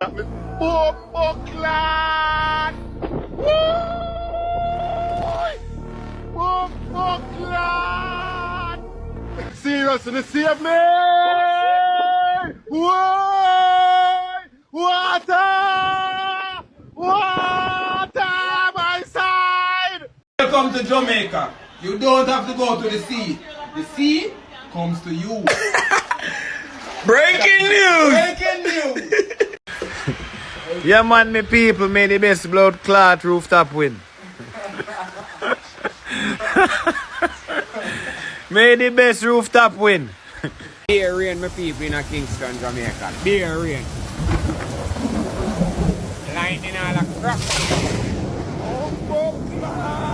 Buckland! Buckland! Seriously, save me! Whoa! Water! Water! My side! Welcome to Jamaica. You don't have to go to the sea. The sea comes to you. Breaking news! Breaking news! Yeah man, me people, may the best blood clot rooftop win. May the best rooftop win. Beer rain, my people in Kingston, Jamaica. Beer rain. Lightning all across. Oh,